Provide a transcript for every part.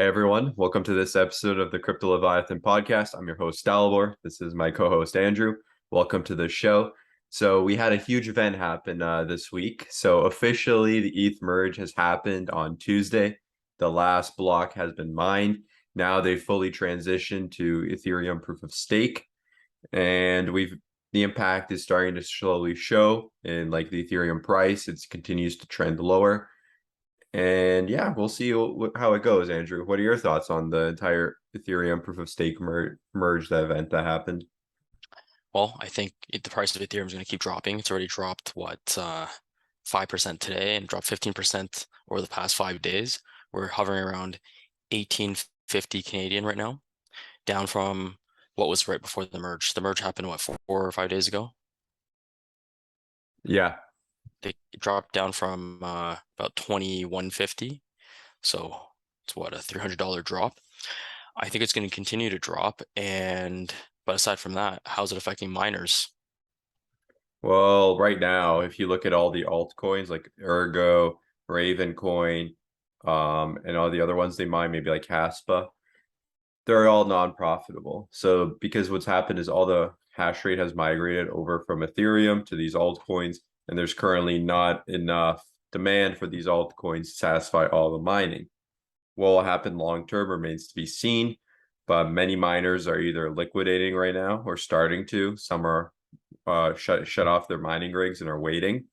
Hey everyone, welcome to this episode of the Crypto Leviathan podcast. I'm your host, Dalibor. This is my co-host, Andrew. Welcome to the show. So we had a huge event happen this week. So officially the ETH merge has happened on Tuesday. The last block has been mined. Now they fully transitioned to Ethereum proof of stake. And the impact is starting to slowly show in like the Ethereum price. It continues to trend lower. And yeah, we'll see how it goes, Andrew. What are your thoughts on the entire Ethereum proof of stake merge, the event that happened? Well, I think the price of Ethereum is going to keep dropping. It's already dropped, 5% today and dropped 15% over the past 5 days. We're hovering around 1850 Canadian right now, down from what was right before the merge. The merge happened, what, 4 or 5 days ago? Yeah, It dropped down from about 2150. So it's what, a $300 drop. I think it's going to continue to drop. But aside from that, how's it affecting miners? well, right now, if you look at all the altcoins like Ergo, Raven Coin, and all the other ones they mine, maybe like Caspa, they're all non-profitable. So because what's happened is all the hash rate has migrated over from Ethereum to these altcoins, and there's currently not enough demand for these altcoins to satisfy all the mining. What will happen long term remains to be seen, but many miners are either liquidating right now or starting to. Some are shut off their mining rigs and are waiting.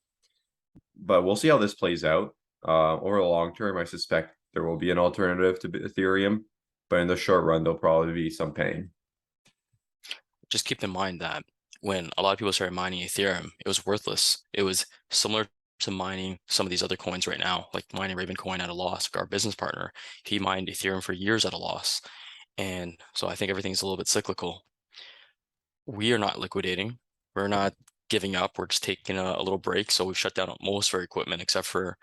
But we'll see how this plays out. Over the long term, I suspect there will be an alternative to Ethereum, but in the short run, there'll probably be some pain. Just keep in mind that when a lot of people started mining Ethereum, it was worthless. It was similar to mining some of these other coins right now, like mining Raven coin at a loss. Our business partner, he mined Ethereum for years at a loss. And so I think everything's a little bit cyclical. We are not liquidating. We're not giving up. We're just taking a little break. So we've shut down most of our equipment except for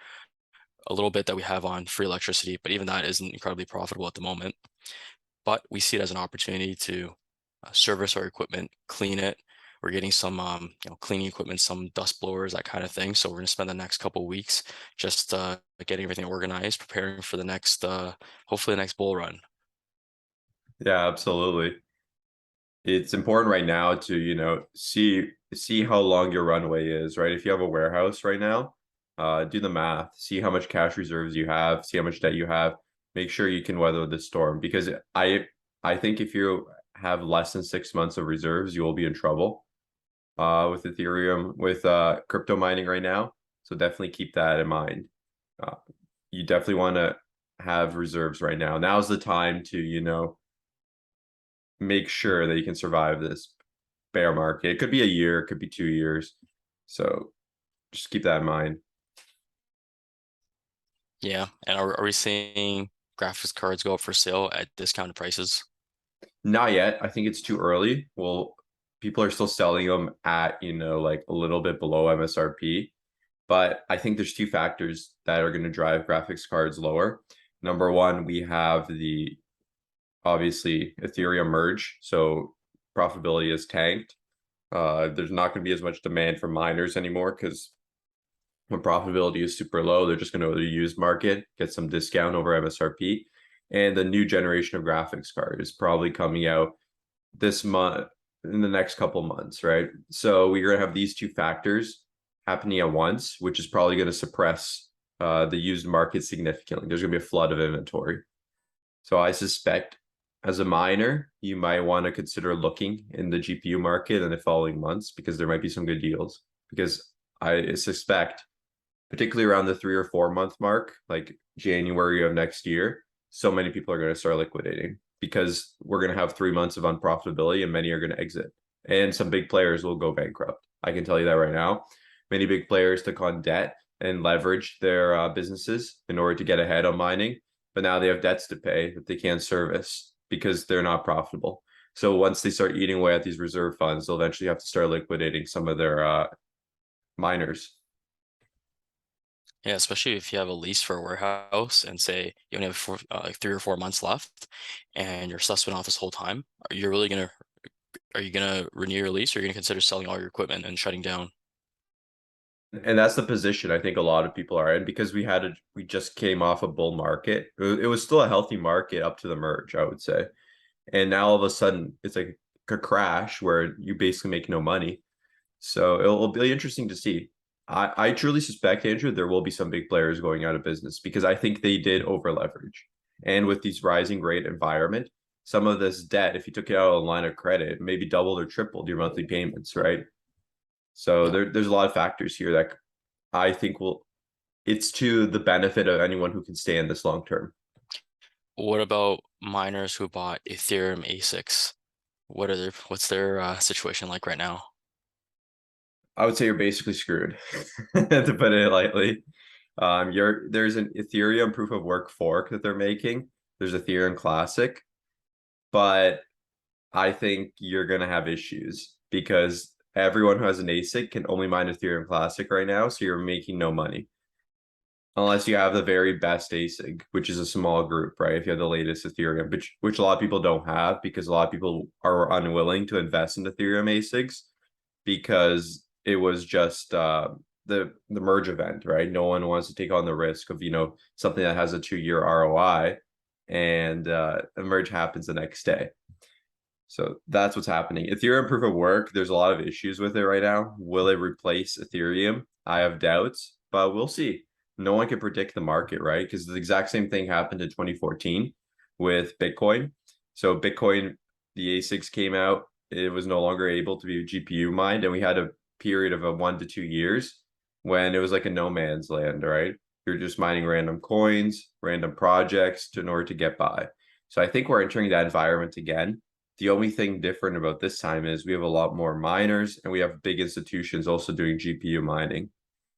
a little bit that we have on free electricity, but even that isn't incredibly profitable at the moment. But we see it as an opportunity to service our equipment, clean it. We're getting some, cleaning equipment, some dust blowers, that kind of thing. So we're going to spend the next couple of weeks just getting everything organized, preparing for the next, hopefully the next bull run. Yeah, absolutely. It's important right now to, see how long your runway is, right? If you have a warehouse right now, do the math, see how much cash reserves you have, see how much debt you have, make sure you can weather the storm. Because I think if you have less than 6 months of reserves, you will be in trouble with Ethereum, with crypto mining right now. So definitely keep that in mind. Uh, you definitely want to have reserves right now. Now's the time to, make sure that you can survive this bear market. It could be a year, it could be 2 years. So just keep that in mind. Yeah. And are we seeing graphics cards go up for sale at discounted prices? Not yet. I think it's too early. Well, people are still selling them at, like a little bit below MSRP. But I think there's two factors that are going to drive graphics cards lower. Number one, we have the obviously Ethereum merge. So profitability is tanked. There's not going to be as much demand for miners anymore because when profitability is super low, they're just going to go to the used market, get some discount over MSRP. And the new generation of graphics card is probably coming out this month, in the next couple months, right? So we're going to have these two factors happening at once, which is probably going to suppress the used market significantly. There's going to be a flood of inventory. So I suspect as a miner, you might want to consider looking in the GPU market in the following months because there might be some good deals. Because I suspect particularly around the 3 or 4 month mark, like January of next year, so many people are going to start liquidating because we're going to have 3 months of unprofitability and many are going to exit. And some big players will go bankrupt. I can tell you that right now. Many big players took on debt and leveraged their businesses in order to get ahead on mining, but now they have debts to pay that they can't service because they're not profitable. So once they start eating away at these reserve funds, they'll eventually have to start liquidating some of their miners. Yeah, especially if you have a lease for a warehouse and say you only have like 3 or 4 months left and your stuff's been off this whole time, are you gonna renew your lease or are you gonna consider selling all your equipment and shutting down? and that's the position I think a lot of people are in because we just came off a bull market. It was still a healthy market up to the merge, I would say. And now all of a sudden it's like a crash where you basically make no money. So it'll be interesting to see. I truly suspect, Andrew, there will be some big players going out of business because I think they did over leverage. And with these rising rate environment, some of this debt, if you took it out on a line of credit, maybe doubled or tripled your monthly payments, right? So Yeah. there's a lot of factors here that I think will it's to the benefit of anyone who can stay in this long term. What about miners who bought Ethereum ASICs? What's their situation like right now? I would say you're basically screwed, to put it lightly. There's an Ethereum proof of work fork that they're making. There's Ethereum Classic, but I think you're gonna have issues because everyone who has an ASIC can only mine Ethereum Classic right now, so you're making no money unless you have the very best ASIC, which is a small group, right? If you have the latest Ethereum, which a lot of people don't have because a lot of people are unwilling to invest in Ethereum ASICs because it was just the merge event, right? No one wants to take on the risk of something that has a 2-year ROI, and the merge happens the next day. So that's what's happening. Ethereum proof of work, there's a lot of issues with it right now. Will it replace Ethereum? I have doubts, but we'll see. No one can predict the market, right? Because the exact same thing happened in 2014 with Bitcoin. So Bitcoin, the A6 came out, it was no longer able to be GPU mined, and we had a period of 1 to 2 years when it was like a no man's land, right? You're just mining random coins, random projects in order to get by. So I think we're entering that environment again. The only thing different about this time is we have a lot more miners and we have big institutions also doing GPU mining.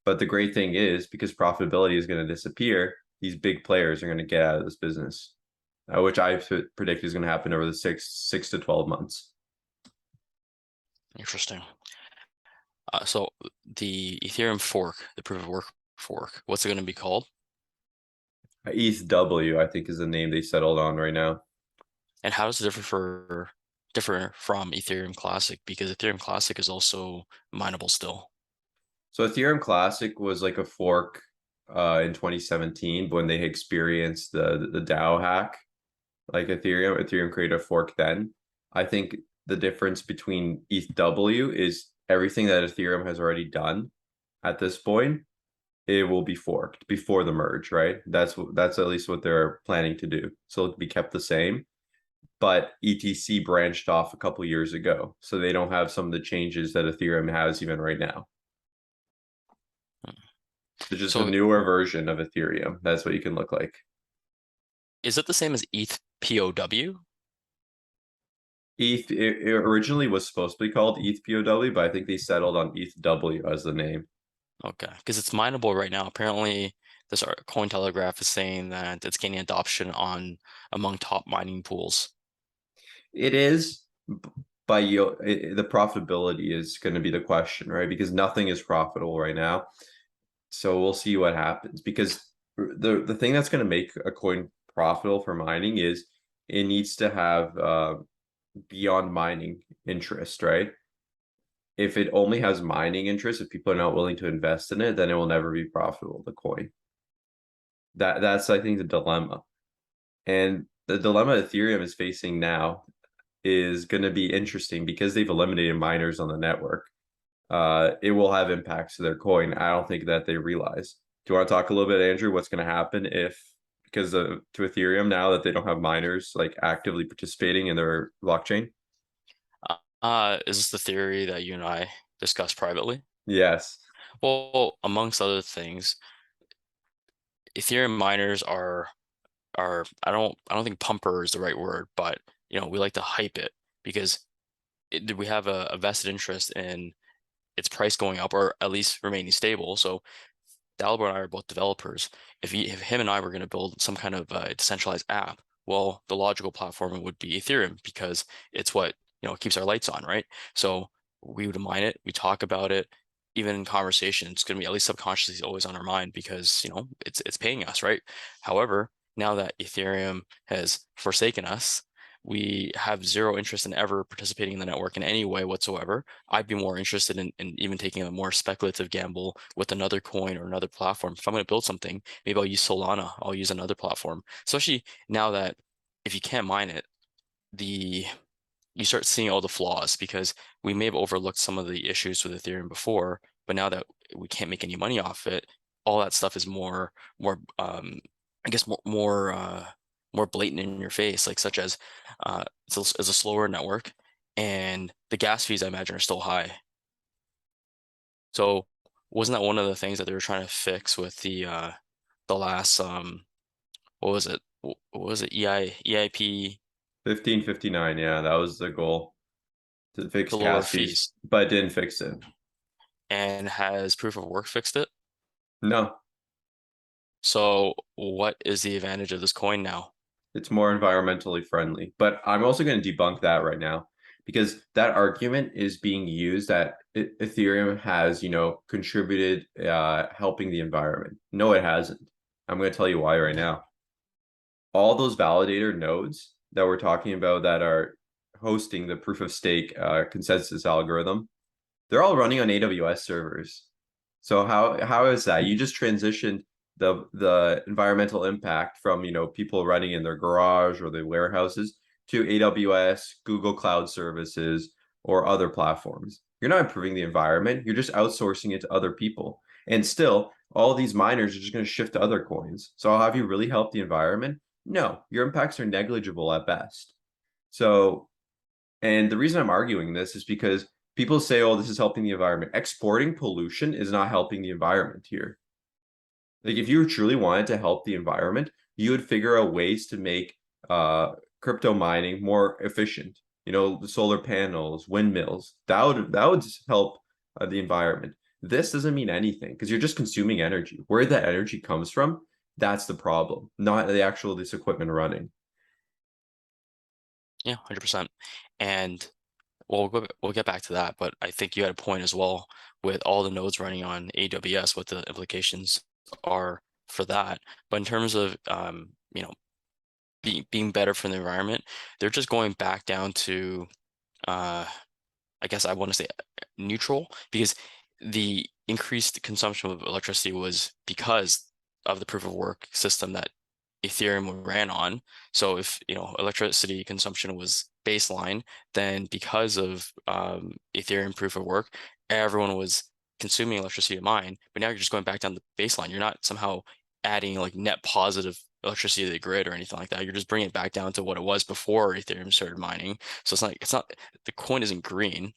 But the great thing is because profitability is going to disappear, these big players are going to get out of this business, which I predict is going to happen over the six to 12 months. Interesting. So the Ethereum fork, the proof of work fork, what's it going to be called? ETHW, I think, is the name they settled on right now. And how does it differ from Ethereum Classic? Because Ethereum Classic is also mineable still. So Ethereum Classic was like a fork in 2017 when they experienced the DAO hack. Like Ethereum created a fork then. I think the difference between ETHW is everything that Ethereum has already done at this point, it will be forked before the merge, right? That's at least what they're planning to do. So it'll be kept the same. But ETC branched off a couple years ago, so they don't have some of the changes that Ethereum has even right now. It's just a So newer version of Ethereum. That's what you can look like. is it the same as ETH POW? It originally was supposed to be called ETH POW, but I think they settled on ETHW as the name. Okay, because it's mineable right now. Apparently, this Cointelegraph is saying that it's gaining adoption among top mining pools. It is, but the profitability is going to be the question, right? Because nothing is profitable right now. So we'll see what happens. Because the thing that's going to make a coin profitable for mining is it needs to have beyond mining interest, right? If it only has mining interest, if people are not willing to invest in it, then it will never be profitable, the coin. That's I think the dilemma. And the dilemma Ethereum is facing now is going to be interesting because they've eliminated miners on the network. It will have impacts to their coin. I don't think that they realize. Do you want to talk a little bit, Andrew? What's going to happen if, because to Ethereum now that they don't have miners like actively participating in their blockchain? Is this the theory that you and I discussed privately? Yes. Well, amongst other things, Ethereum miners are I don't think pumper is the right word, but we like to hype it because we have a vested interest in its price going up or at least remaining stable. So Dalibor and I are both developers. If him and I were going to build some kind of decentralized app, well, the logical platform would be Ethereum because it's what keeps our lights on, right? So we would mine it, we talk about it, even in conversation, it's going to be at least subconsciously always on our mind because it's paying us, right? However, now that Ethereum has forsaken us, we have zero interest in ever participating in the network in any way whatsoever. I'd be more interested in even taking a more speculative gamble with another coin or another platform. If I'm going to build something, maybe I'll use Solana, I'll use another platform. Especially now that if you can't mine it, the you start seeing all the flaws, because we may have overlooked some of the issues with Ethereum before, but now that we can't make any money off it, all that stuff is more I guess more blatant in your face, like such as it's a slower network, and the gas fees I imagine are still high. So wasn't that one of the things that they were trying to fix with the last what was it? What was it? EIP 1559, yeah, that was the goal, to fix to lower gas fees, fees, but it didn't fix it. and has proof of work fixed it? No, So what is the advantage of this coin now? it's more environmentally friendly. But I'm also going to debunk that right now because that argument is being used that Ethereum has, contributed helping the environment. No, it hasn't. I'm going to tell you why right now. All those validator nodes that we're talking about that are hosting the proof of stake consensus algorithm, they're all running on AWS servers. So how is that? You just transitioned the environmental impact from, people running in their garage or their warehouses to AWS, Google Cloud Services, or other platforms. You're not improving the environment, you're just outsourcing it to other people. And still, all these miners are just going to shift to other coins. So have you really helped the environment? No, your impacts are negligible at best. So, and the reason I'm arguing this is because people say, oh, this is helping the environment. Exporting pollution is not helping the environment here. Like, if you truly wanted to help the environment, you would figure out ways to make crypto mining more efficient. The solar panels, windmills, that would help the environment. This doesn't mean anything because you're just consuming energy. Where that energy comes from, that's the problem, not the actual this equipment running. Yeah, 100%. And we'll get back to that, but I think you had a point as well with all the nodes running on AWS, what the implications are for that. But in terms of being better for the environment, they're just going back down to uh I guess I want to say neutral, because the increased consumption of electricity was because of the proof of work system that Ethereum ran on. So if electricity consumption was baseline, then because of Ethereum proof of work, everyone was consuming electricity to mine. But now you're just going back down the baseline. You're not somehow adding like net positive electricity to the grid or anything like that. You're just bringing it back down to what it was before Ethereum started mining. So it's not the coin isn't green.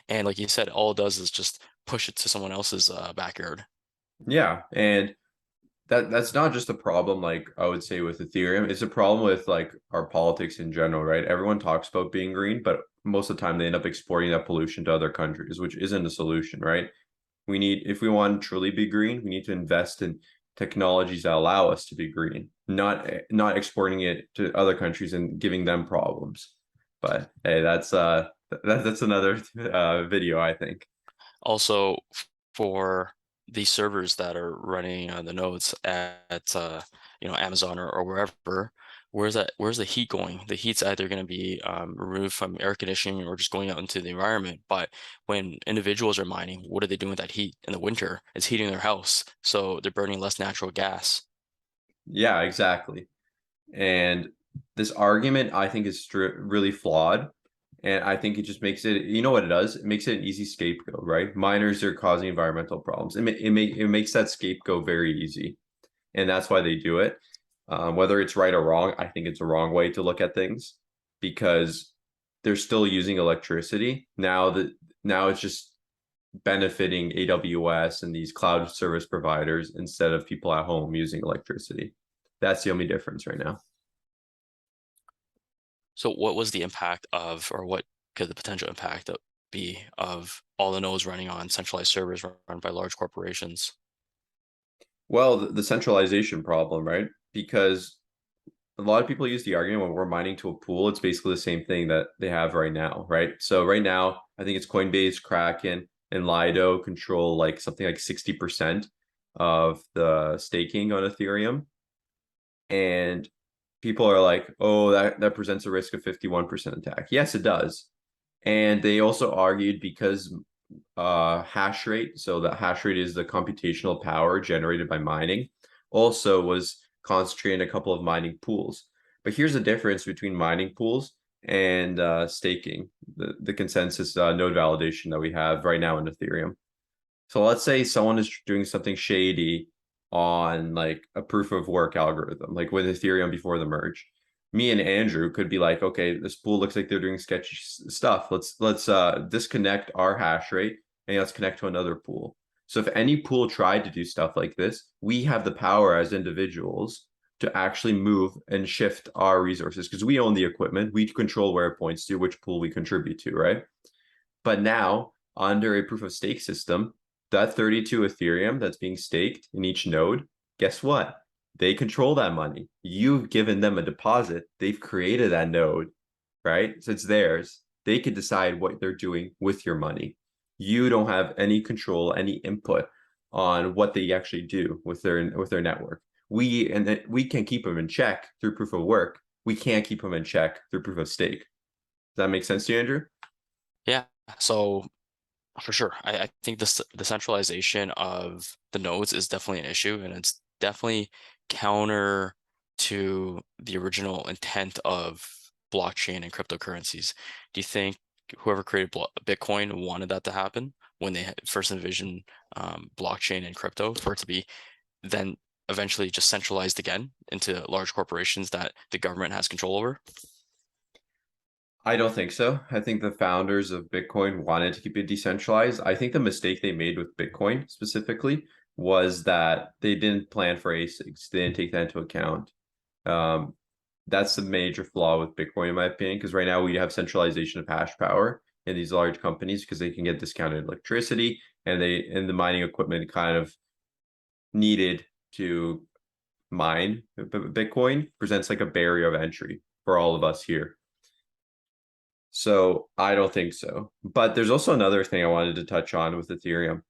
And like you said, all it does is just push it to someone else's backyard. Yeah, and that's not just a problem, like I would say with Ethereum. It's a problem with like our politics in general, right? Everyone talks about being green, but most of the time they end up exporting that pollution to other countries, which isn't a solution, right? If we want to truly be green, we need to invest in technologies that allow us to be green, not exporting it to other countries and giving them problems. But hey, that's another video, I think. Also, for the servers that are running the nodes at Amazon or wherever, where's the heat going? The heat's either going to be removed from air conditioning or just going out into the environment. But when individuals are mining, what are they doing with that heat in the winter? It's heating their house, so they're burning less natural gas. Yeah, exactly. And this argument, I think, is really flawed. And I think it just makes it, you know what it does? It makes it an easy scapegoat, right? Miners are causing environmental problems. It makes that scapegoat very easy. And that's why they do it. Whether it's right or wrong, I think it's a wrong way to look at things because they're still using electricity. Now it's just benefiting AWS and these cloud service providers instead of people at home using electricity. That's the only difference right now. So what was the impact of, or what could the potential impact be of all the nodes running on centralized servers run by large corporations? Well, the centralization problem, right? Because a lot of people use the argument when we're mining to a pool, it's basically the same thing that they have right now, right? So right now, I think it's Coinbase, Kraken, and Lido control like something like 60% of the staking on Ethereum. And people are like, oh, that presents a risk of 51% attack. Yes, it does. And they also argued because hash rate, so the hash rate is the computational power generated by mining, also was concentrated in a couple of mining pools. But here's the difference between mining pools and staking, the consensus node validation that we have right now in Ethereum. So let's say someone is doing something shady on like a proof of work algorithm, like with Ethereum before the merge. Me and Andrew could be like, okay, this pool looks like they're doing sketchy stuff. Let's disconnect our hash rate and let's connect to another pool. So if any pool tried to do stuff like this, we have the power as individuals to actually move and shift our resources because we own the equipment. We control where it points to, which pool we contribute to, right? But now, under a proof of stake system, that 32 Ethereum that's being staked in each node, guess what? They control that money. You've given them a deposit. They've created that node, right? So it's theirs. They can decide what they're doing with your money. You don't have any control, any input on what they actually do with their network. We can keep them in check through proof of work. We can't keep them in check through proof of stake. Does that make sense to you, Andrew? Yeah. So for sure, I think the centralization of the nodes is definitely an issue, and it's definitely counter to the original intent of blockchain and cryptocurrencies. Do you think whoever created Bitcoin wanted that to happen when they first envisioned blockchain and crypto for it to be then eventually just centralized again into large corporations that the government has control over? I don't think so. I think the founders of Bitcoin wanted to keep it decentralized. I think the mistake they made with Bitcoin specifically was that they didn't plan for ASICs. They didn't take that into account. Um, that's the major flaw with Bitcoin, in my opinion, because right now we have centralization of hash power in these large companies because they can get discounted electricity and the mining equipment kind of needed to mine Bitcoin presents like a barrier of entry for all of us here. So I don't think so. But there's also another thing I wanted to touch on with Ethereum.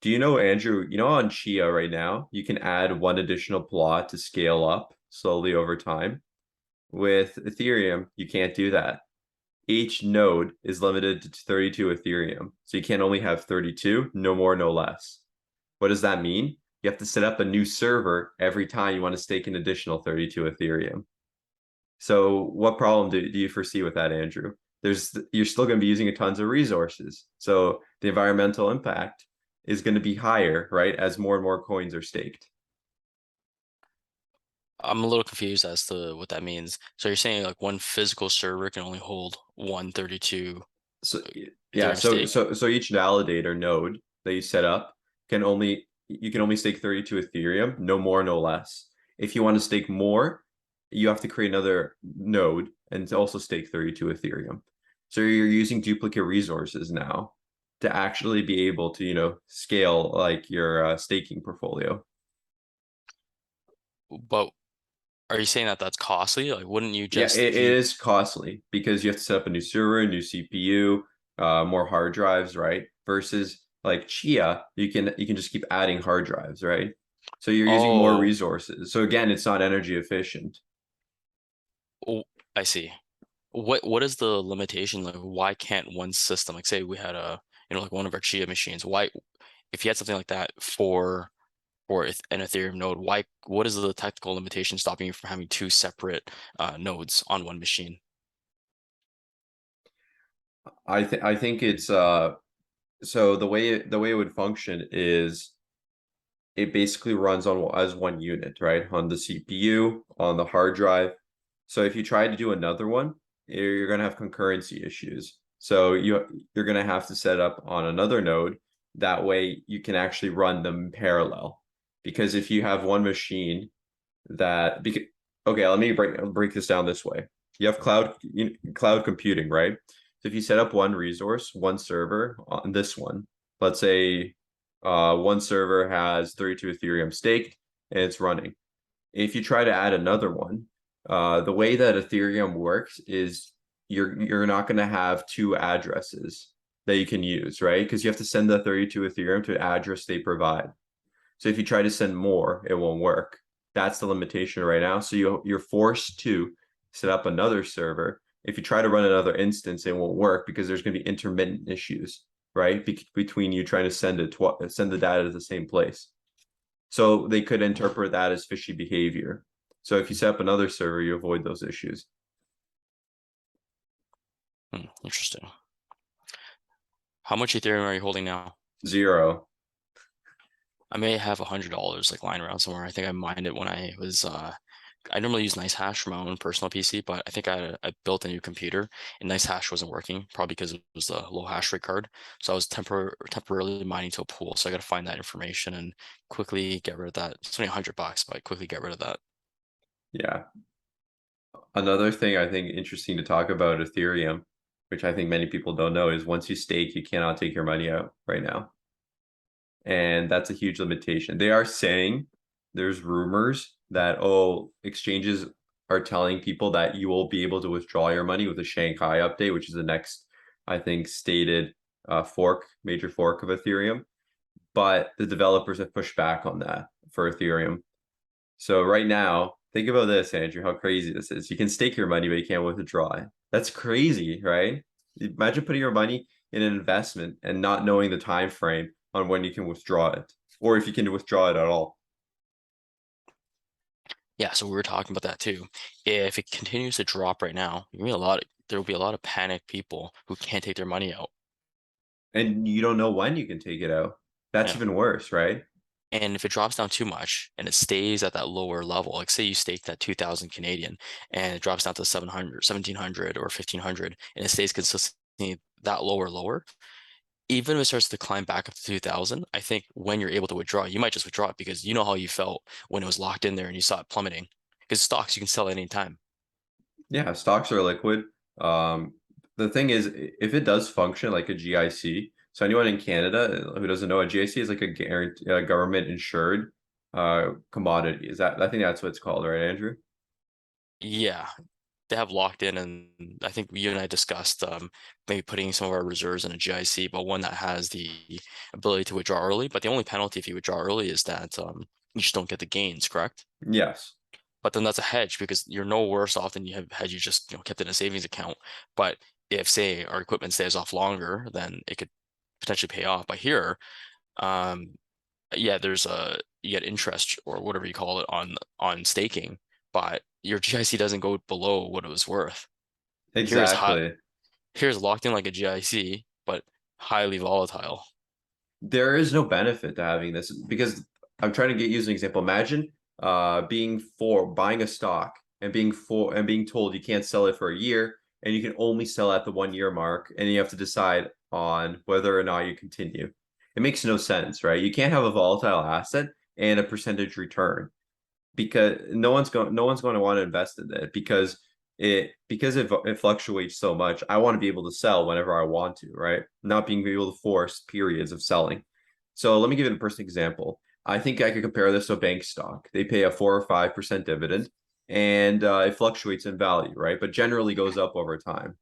Do you know, Andrew, you know on Chia right now, you can add one additional plot to scale up slowly over time. With Ethereum, you can't do that. Each node is limited to 32 Ethereum. So you can only have 32, no more, no less. What does that mean? You have to set up a new server every time you want to stake an additional 32 Ethereum. So what problem do you foresee with that, Andrew? You're still going to be using tons of resources. So the environmental impact is going to be higher, right? As more and more coins are staked. I'm a little confused as to what that means. So you're saying like one physical server can only hold 132 So yeah, Ethereum stake? so each validator node that you set up you can only stake 32 Ethereum, no more, no less. If you want to stake more, you have to create another node and also stake 32 Ethereum. So you're using duplicate resources now to actually be able to, scale like your staking portfolio. But are you saying that that's costly? Like, wouldn't you Yeah, just it if you is costly because you have to set up a new server, a new CPU, more hard drives, right? Versus like Chia, you can just keep adding hard drives, right? So you're using more oh, resources. So again, it's not energy efficient. oh, I see. What is the limitation? Like, why can't one system, like say we had like one of our Chia machines, why if you had something like that for an Ethereum node, what is the technical limitation stopping you from having two separate nodes on one machine? I think it's so the way it would function is it basically runs on as one unit, right? On the CPU, on the hard drive. So if you try to do another one, you're going to have concurrency issues. So you're going to have to set up on another node. That way you can actually run them in parallel. Because if you have one machine okay, let me break this down this way. You have cloud computing, right? So if you set up one resource, one server on this one, let's say one server has 32 Ethereum staked and it's running. If you try to add another one, the way that Ethereum works is you're not going to have two addresses that you can use, right? Because you have to send the 32 Ethereum to the address they provide. So if you try to send more, it won't work. That's the limitation right now. So you're forced to set up another server. If you try to run another instance, it won't work because there's going to be intermittent issues, right? Between you trying to send the data to the same place. So they could interpret that as fishy behavior. So if you set up another server, you avoid those issues. Interesting. How much Ethereum are you holding now? 0. I may have $100 like lying around somewhere. I think I mined it when I was I normally use NiceHash for my own personal PC, but I think I built a new computer and NiceHash wasn't working, probably because it was the low hash rate card. So I was temporarily mining to a pool. So I got to find that information and quickly get rid of that. It's only $100, but I quickly get rid of that. Yeah. Another thing I think interesting to talk about Ethereum, which I think many people don't know, is once you stake, you cannot take your money out right now. And that's a huge limitation. They are saying there's rumors that, oh, exchanges are telling people that you will be able to withdraw your money with the Shanghai update, which is the next, I think, stated major fork of Ethereum. But the developers have pushed back on that for Ethereum. So right now, think about this, Andrew, how crazy this is. You can stake your money, but you can't withdraw it. That's crazy, right? Imagine putting your money in an investment and not knowing the time frame on when you can withdraw it, or if you can withdraw it at all. Yeah, so we were talking about that too. If it continues to drop right now, there will be a lot of panicked people who can't take their money out. And you don't know when you can take it out. That's Yeah. even worse, right? And if it drops down too much and it stays at that lower level, like say you stake that 2000 Canadian and it drops down to 700, 1700 or 1500 and it stays consistently that lower, even if it starts to climb back up to 2000, I think when you're able to withdraw, you might just withdraw it because you know how you felt when it was locked in there and you saw it plummeting. Because stocks you can sell at any time. Yeah, stocks are liquid. The thing is, if it does function like a GIC, so anyone in Canada who doesn't know, a GIC is like a guarantee, government insured commodity. Is that, I think that's what it's called, right, Andrew? Yeah, they have locked in, and I think you and I discussed maybe putting some of our reserves in a GIC, but one that has the ability to withdraw early. But the only penalty if you withdraw early is that you just don't get the gains, correct? Yes. But then that's a hedge because you're no worse off than you have had you just kept it in a savings account. But if say our equipment stays off longer, then it could potentially pay off. But here, um, yeah, there's a you get interest or whatever you call it on staking, but your GIC doesn't go below what it was worth. Here's hot. Exactly. Here's locked in like a GIC, but highly volatile. There is no benefit to having this because I'm trying to get you as an example. Imagine being for buying a stock and being told you can't sell it for a year and you can only sell at the 1 year mark and you have to decide on whether or not you continue. It makes no sense, right? You can't have a volatile asset and a percentage return because no one's going to want to invest in it because it fluctuates so much. I want to be able to sell whenever I want to, right? Not being able to force periods of selling. So let me give you a personal example. I think I could compare this to a bank stock. They pay a 4 or 5% dividend, and it fluctuates in value, right? But generally goes up over time.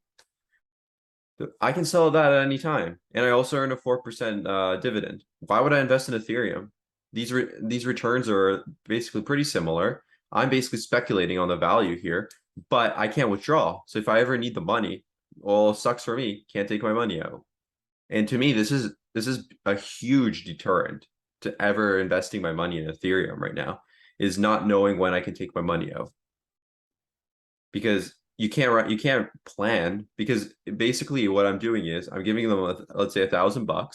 I can sell that at any time, and I also earn a 4% dividend. Why would I invest in Ethereum? These returns are basically pretty similar. I'm basically speculating on the value here, but I can't withdraw. So if I ever need the money, well, sucks for me. Can't take my money out. And to me, this is a huge deterrent to ever investing my money in Ethereum right now, is not knowing when I can take my money out because you can't plan because basically what I'm doing is I'm giving them let's say $1,000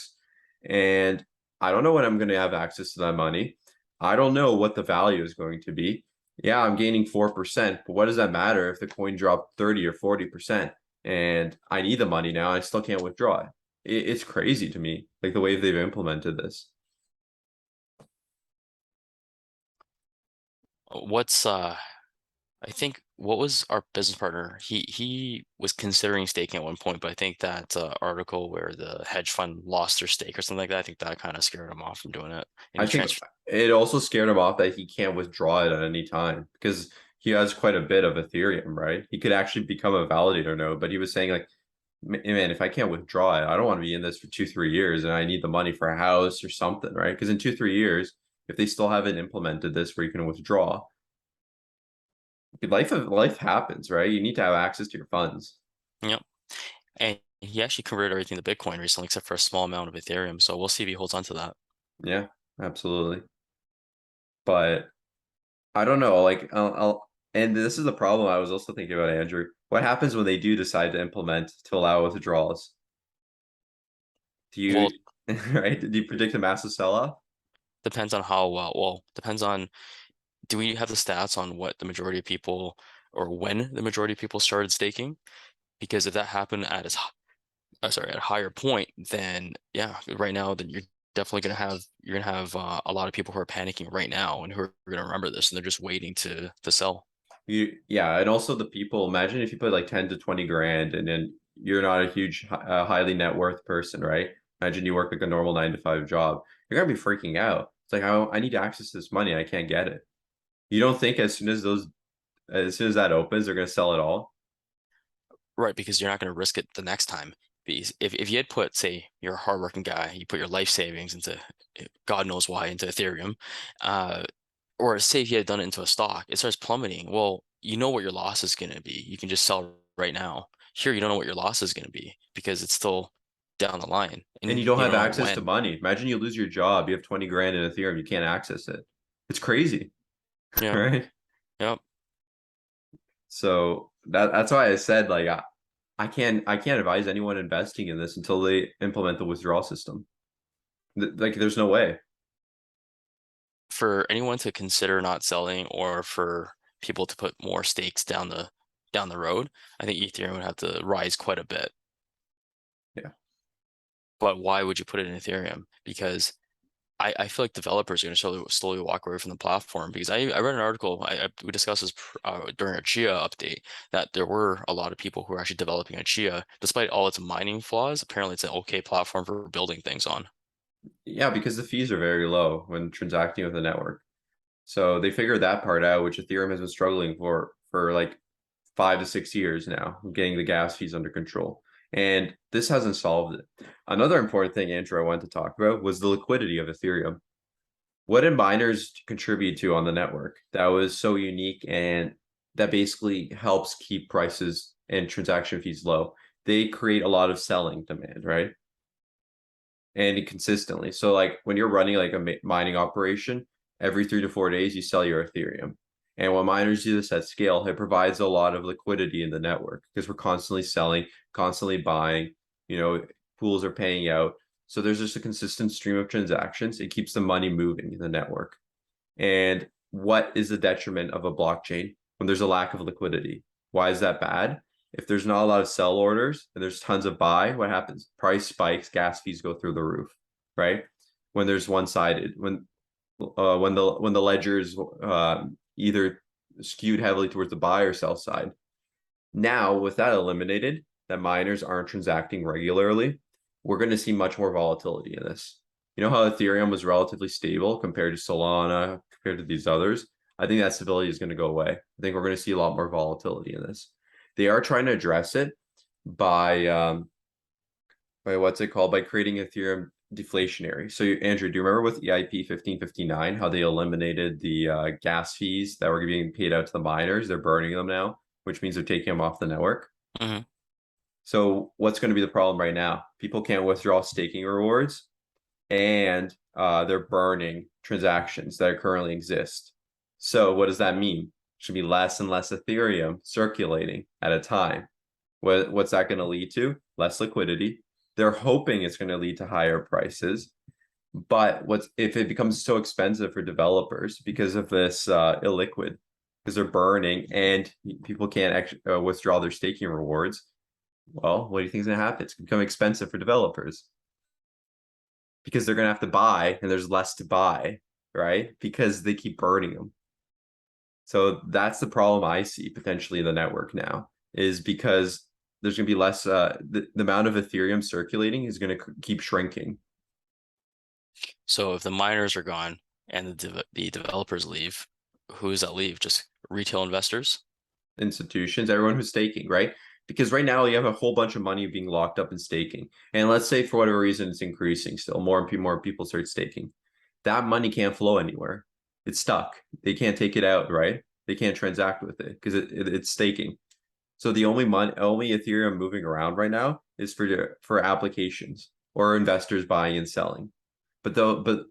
and I don't know when I'm going to have access to that money. I don't know what the value is going to be. Yeah, I'm gaining 4%, but what does that matter if the coin dropped 30 or 40% and I need the money now, I still can't withdraw it. It's crazy to me, like the way they've implemented this. What's I think what was our business partner? He was considering staking at one point, but I think that article where the hedge fund lost their stake or something like that, I think that kind of scared him off from doing it. And I he think transferred. it also scared him off that he can't withdraw it at any time because he has quite a bit of Ethereum, right? He could actually become a validator node, but he was saying like, man, if I can't withdraw it, I don't want to be in this for 2, 3 years and I need the money for a house or something, right? Because in 2, 3 years, if they still haven't implemented this where you can withdraw. Life happens, right? You need to have access to your funds. Yep. And he actually converted everything to Bitcoin recently, except for a small amount of Ethereum. So we'll see if he holds on to that. Yeah, absolutely. But I don't know, like and this is the problem I was also thinking about, Andrew. What happens when they do decide to implement to allow withdrawals? Do Well, you right? Do you predict a massive sell-off? depends on how well. Well, depends on, do we have the stats on what the majority of people, or when the majority of people started staking? Because if that happened at at a higher point, then yeah, right now, then you're definitely gonna have a lot of people who are panicking right now and who are gonna remember this, and they're just waiting to sell. Yeah, and also the people, imagine if you put like 10 to 20 grand and then you're not a huge highly net worth person, right? Imagine you work like a normal 9 to 5 job. You're gonna be freaking out. It's like, I need access to this money. I can't get it. You don't think as soon as that opens, they're gonna sell it all? Right, because you're not going to risk it the next time. Because if you had put, say, you're a hardworking guy, you put your life savings into, God knows why, into Ethereum, uh, or say if you had done it into a stock, it starts plummeting. Well, you know what your loss is going to be. You can just sell right now. Here, you don't know what your loss is going to be because it's still down the line, And and you don't you have don't know access to when. money. Imagine you lose your job, you have 20 grand in Ethereum, you can't access it. It's crazy, Yeah, right? yep. So that's why I said like I can't advise anyone investing in this until they implement the withdrawal system. Like there's no way. For anyone to consider not selling, or for people to put more stakes down the road, I think Ethereum would have to rise quite a bit. Yeah. But why would you put it in Ethereum? Because I feel like developers are going to slowly walk away from the platform, because I read an article, we discussed this during a Chia update, that there were a lot of people who are actually developing a Chia despite all its mining flaws. Apparently it's an okay platform for building things on. Yeah, because the fees are very low when transacting with the network. So they figured that part out, which Ethereum has been struggling for like 5 to 6 years now, getting the gas fees under control. And this hasn't solved it. Another important thing, Andrew, I wanted to talk about was the liquidity of Ethereum. What did miners contribute to on the network that was so unique and that basically helps keep prices and transaction fees low? They create a lot of selling demand, right? And consistently. So like when you're running like a mining operation, every 3 to 4 days you sell your Ethereum. And when miners do this at scale, it provides a lot of liquidity in the network because we're constantly selling, constantly buying, pools are paying out. So there's just a consistent stream of transactions. It keeps the money moving in the network. And what is the detriment of a blockchain when there's a lack of liquidity? Why is that bad? If there's not a lot of sell orders and there's tons of buy, what happens? Price spikes, gas fees go through the roof, right? When there's one-sided, when the ledger is either skewed heavily towards the buy or sell side. Now, with that eliminated, that miners aren't transacting regularly, we're going to see much more volatility in this. You know how Ethereum was relatively stable compared to Solana, compared to these others? I think that stability is going to go away. I think we're going to see a lot more volatility in this. They are trying to address it by what's it called? By creating Ethereum deflationary. So Andrew, do you remember with EIP 1559 how they eliminated the gas fees that were being paid out to the miners? They're burning them now, which means they're taking them off the network. Mhm. So what's going to be the problem right now? People can't withdraw staking rewards, and they're burning transactions that currently exist. So what does that mean? Should be less and less Ethereum circulating at a time. What's that going to lead to? Less liquidity. They're hoping it's going to lead to higher prices. But what's if it becomes so expensive for developers because of this illiquid, because they're burning and people can't actually withdraw their staking rewards? Well, what do you think is going to happen? It's going to become expensive for developers because they're going to have to buy and there's less to buy, right? Because they keep burning them. So that's the problem I see potentially in the network now, is because there's going to be less, the amount of Ethereum circulating is going to keep shrinking. So if the miners are gone and the developers leave, who does that leave? Just retail investors? Institutions, everyone who's staking, right? Because right now you have a whole bunch of money being locked up in staking. And let's say for whatever reason it's increasing still, more and more people start staking. that money can't flow anywhere. It's stuck. They can't take it out, right? They can't transact with it because it's staking. So the only Ethereum moving around right now is for applications or investors buying and selling. But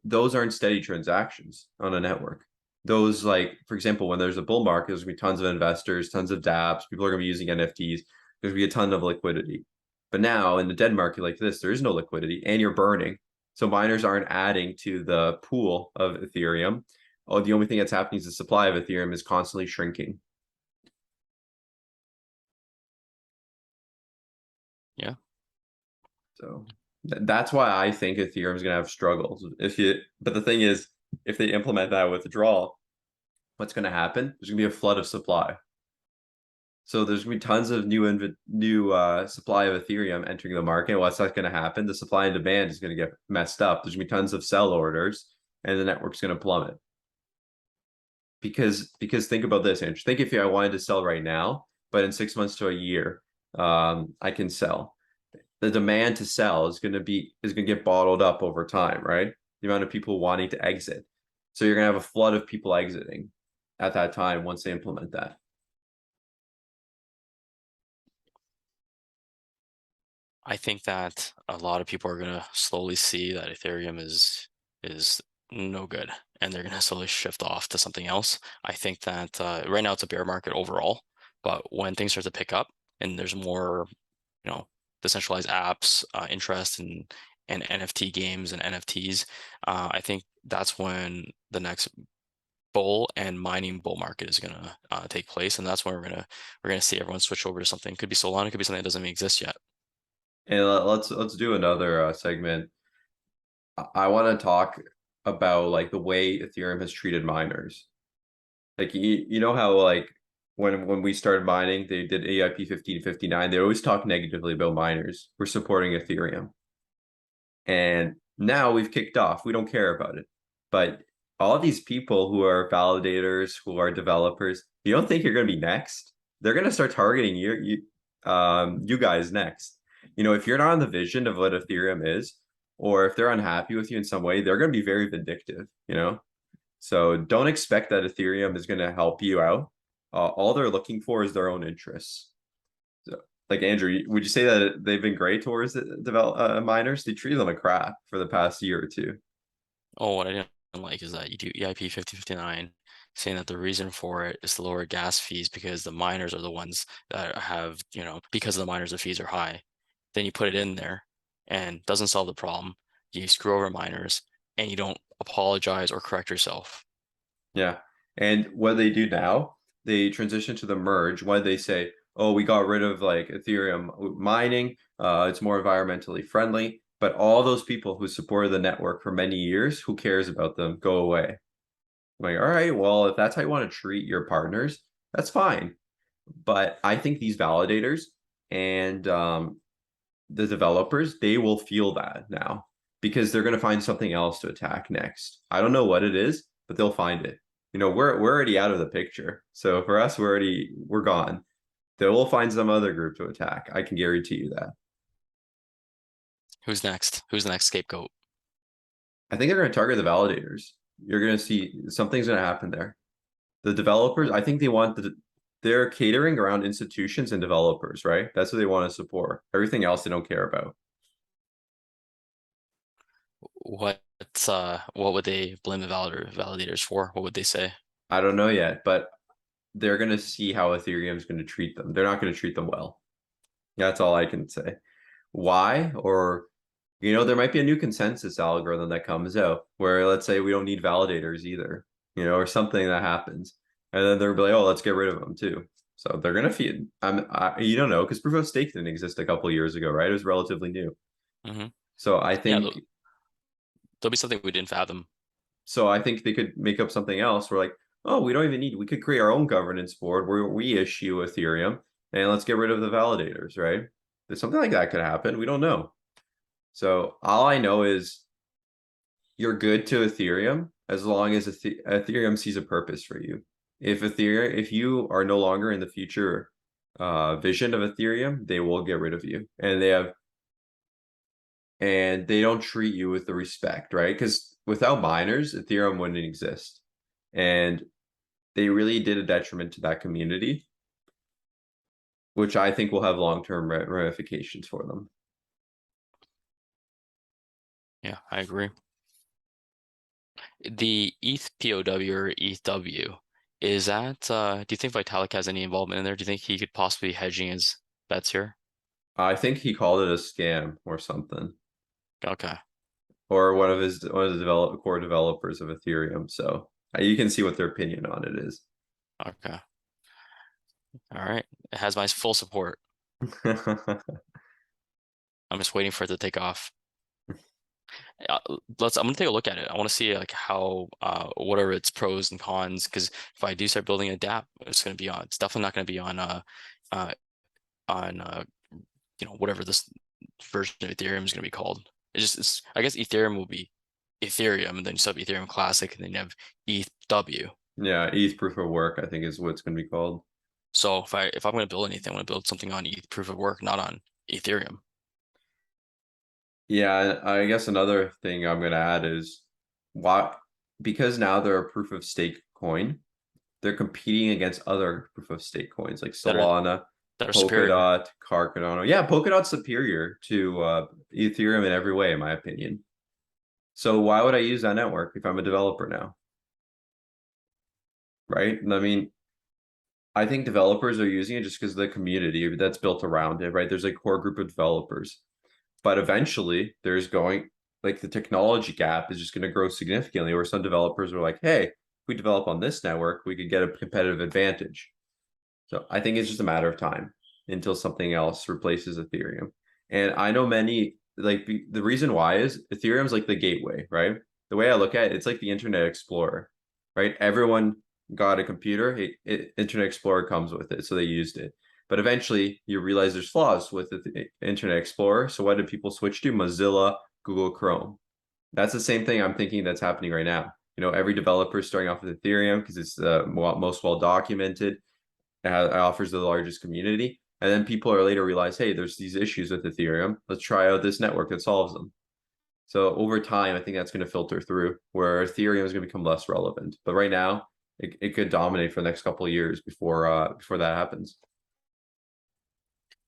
those aren't steady transactions on a network. Those, like, for example, when there's a bull market, there's gonna be tons of investors, tons of dApps, people are gonna be using NFTs, there's gonna be a ton of liquidity. But now in the dead market like this, there is no liquidity and you're burning. So miners aren't adding to the pool of Ethereum. Oh, the only thing that's happening is the supply of Ethereum is constantly shrinking. Yeah. So that's why I think Ethereum is going to have struggles. But the thing is, if they implement that withdrawal, what's going to happen? There's going to be a flood of supply. So there's going to be tons of new supply of Ethereum entering the market. What's that going to happen? The supply and demand is going to get messed up. There's going to be tons of sell orders, and the network's going to plummet. Because think about this, Andrew. Think if I wanted to sell right now, but in 6 months to a year, I can sell. The demand to sell is going to get bottled up over time, right? The amount of people wanting to exit. So you're going to have a flood of people exiting at that time once they implement that. I think that a lot of people are gonna slowly see that Ethereum is no good, and they're gonna slowly shift off to something else. I think that right now it's a bear market overall, but when things start to pick up and there's more, decentralized apps, interest in NFT games and NFTs, I think that's when the next bull and mining bull market is gonna take place, and that's when we're gonna see everyone switch over to something. Could be Solana, could be something that doesn't even exist yet. And let's do another segment. I want to talk about like the way Ethereum has treated miners. Like you know how like when we started mining, they did AIP 1559. They always talk negatively about miners. We're supporting Ethereum. And now we've kicked off. We don't care about it. But all these people who are validators, who are developers, you don't think you're going to be next? They're going to start targeting you guys next. If you're not on the vision of what Ethereum is, or if they're unhappy with you in some way, they're going to be very vindictive. So don't expect that Ethereum is going to help you out. All they're looking for is their own interests. So, like Andrew, would you say that they've been great towards the miners? They treated them like crap for the past year or two. Oh, what I didn't like is that you do EIP 5059, saying that the reason for it is to lower gas fees because the miners are the ones that have, because the miners, the fees are high. Then you put it in there and doesn't solve the problem. You screw over miners and you don't apologize or correct yourself. Yeah. And what they do now, they transition to the merge. Why they say, oh, we got rid of like Ethereum mining, it's more environmentally friendly. But all those people who supported the network for many years, who cares about them, go away. I'm like, all right, well, if that's how you want to treat your partners, that's fine. But I think these validators and the developers, they will feel that now because they're going to find something else to attack next. I don't know what it is, but they'll find it. We're already out of the picture. So for us, we're gone. They will find some other group to attack. I can guarantee you that. Who's next? Who's the next scapegoat? I think they're going to target the validators. You're going to see something's going to happen there. The developers, I think they're catering around institutions and developers, right? That's what they want to support. Everything else they don't care about. What would they blame the validators for? What would they say? I don't know yet, but they're going to see how Ethereum is going to treat them. They're not going to treat them well. That's all I can say. Why? Or, there might be a new consensus algorithm that comes out where let's say we don't need validators either, or something that happens. And then they're like, oh, let's get rid of them too. So they're going to feed. You don't know because proof of stake didn't exist a couple of years ago, right? It was relatively new. Mm-hmm. So I Yeah, think there'll be something we didn't fathom. So I think they could make up something else. We're like, oh, we don't even need, we could create our own governance board where we issue Ethereum and let's get rid of the validators, right? There's something like that could happen. We don't know. So all I know is you're good to Ethereum as long as Ethereum sees a purpose for you. If you are no longer in the future vision of Ethereum, they will get rid of you. And they have and they don't treat you with the respect, right? Because without miners, Ethereum wouldn't exist. And they really did a detriment to that community, which I think will have long-term ramifications for them. Yeah, I agree. The ETH POW or ETHW, is that do you think Vitalik has any involvement in there? Do you think he could possibly be hedging his bets here? I think he called it a scam or something, Okay. or one of the core developers of Ethereum. So you can see what their opinion on it is. Okay. All right. It has my full support. I'm just waiting for it to take off. I'm gonna take a look at it. I want to see like how what are its pros and cons, because if I do start building a DApp, it's definitely not gonna be uh on whatever this version of Ethereum is gonna be called. It's I guess Ethereum will be Ethereum, and then you still have Ethereum Classic, and then you have ETHW. Yeah, ETH proof of work, I think is what it's going to be called. So if I'm gonna build anything, I want to build something on ETH proof of work, not on Ethereum. Yeah, I guess another thing I'm going to add is why, because now they're a proof of stake coin, they're competing against other proof of stake coins like that are Solana, that are superior. Polkadot, Cardano. Yeah, Polkadot's superior to Ethereum in every way, in my opinion. So why would I use that network if I'm a developer now? Right? I mean, I think developers are using it just because of the community that's built around it, right? There's a core group of developers. But eventually there's going like the technology gap is just going to grow significantly where some developers are like, hey, if we develop on this network, we could get a competitive advantage. So I think it's just a matter of time until something else replaces Ethereum. And I know many like the reason why is Ethereum's like the gateway, right? The way I look at it, it's like the Internet Explorer, right? Everyone got a computer, Internet Explorer comes with it, so they used it. But eventually, you realize there's flaws with the Internet Explorer. So what did people switch to? Mozilla, Google Chrome. That's the same thing I'm thinking that's happening right now. You know, every developer is starting off with Ethereum because it's the most well documented. It offers the largest community. And then people are later realize, hey, there's these issues with Ethereum. Let's try out this network that solves them. So over time, I think that's going to filter through where Ethereum is going to become less relevant. But right now, it could dominate for the next couple of years before that happens.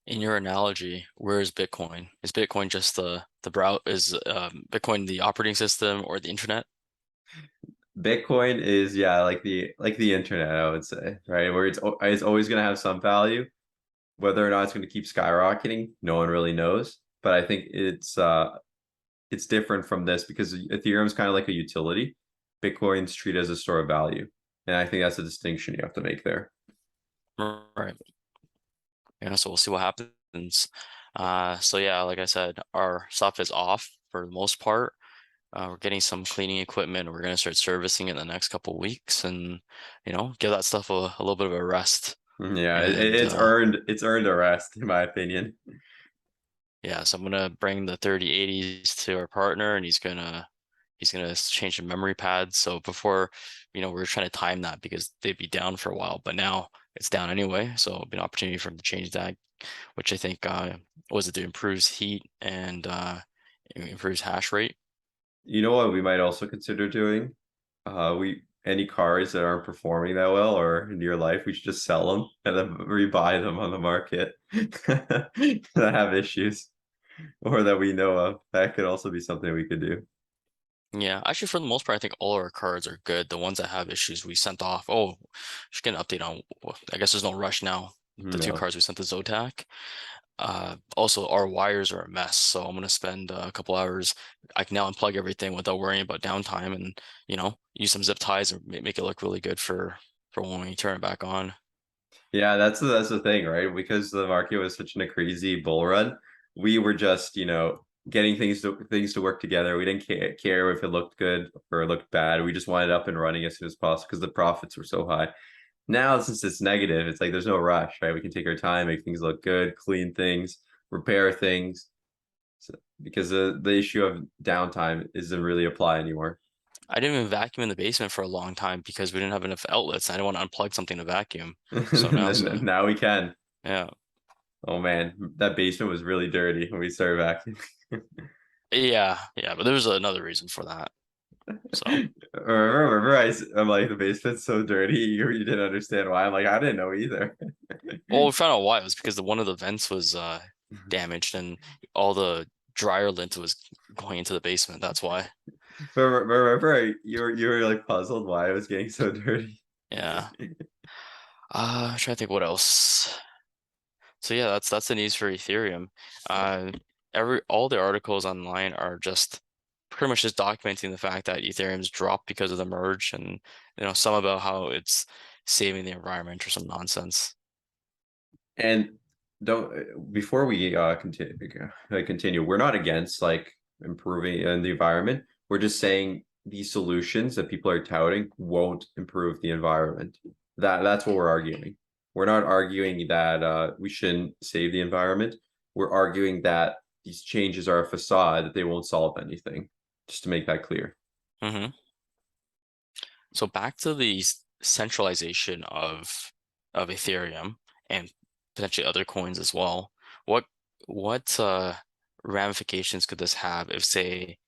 In your analogy, where is Bitcoin? Is Bitcoin just the brow is Bitcoin the operating system or the internet? Bitcoin is yeah, like the internet, I would say, right? Where it's always going to have some value. Whether or not it's going to keep skyrocketing, no one really knows. But I think it's different from this because Ethereum is kind of like a utility. Bitcoin's treated as a store of value. And I think that's a distinction you have to make there. Right. Yeah, so we'll see what happens. So yeah, like I said, our stuff is off for the most part. We're getting some cleaning equipment. We're gonna start servicing it in the next couple weeks, and give that stuff a little bit of a rest. Yeah, And it's earned a rest, in my opinion. yeah, so I'm gonna bring the 3080s to our partner, and he's gonna change the memory pads. So before, we were trying to time that because they'd be down for a while, but now it's down anyway. So it'll be an opportunity for him to change that, which I think was it improves heat and improves hash rate. You know what we might also consider doing? We any cars that aren't performing that well or in your life, we should just sell them and then rebuy them on the market that have issues or that we know of. That could also be something we could do. Yeah, actually, for the most part, I think all our cards are good. The ones that have issues, we sent off. Oh, should get an update on. Well, I guess there's no rush now. The two No. cards we sent to Zotac. Also, our wires are a mess, so I'm gonna spend a couple hours. I can now unplug everything without worrying about downtime, and use some zip ties and make it look really good for when we turn it back on. Yeah, that's the thing, right? Because the market was such a crazy bull run, we were just, getting things to work together. We didn't care if it looked good or it looked bad. We just wanted it up and running as soon as possible because the profits were so high. Now, since it's negative, it's like there's no rush, right? We can take our time, make things look good, clean things, repair things. So, because the issue of downtime doesn't really apply anymore. I didn't even vacuum in the basement for a long time because we didn't have enough outlets. I didn't want to unplug something to vacuum. So now it's Now we can. yeah. Oh man, that basement was really dirty when we started vacuuming. Yeah, but there's another reason for that. So, Remember, I'm like, the basement's so dirty. You didn't understand why. I'm like, I didn't know either. well, we found out why. It was because one of the vents was damaged and all the dryer lint was going into the basement. That's why. But remember, you were like puzzled why it was getting so dirty. Yeah. I'm trying to think what else. So yeah, that's the news for Ethereum. Uh, all the articles online are just pretty much just documenting the fact that Ethereum's dropped because of the merge, and some about how it's saving the environment or some nonsense. And don't before we continue, we're not against like improving in the environment. We're just saying these solutions that people are touting won't improve the environment. That's what we're arguing. We're not arguing that we shouldn't save the environment. We're arguing that these changes are a facade, that they won't solve anything. Just to make that clear. Hmm. So back to the centralization of Ethereum and potentially other coins as well. What what ramifications could this have if, say,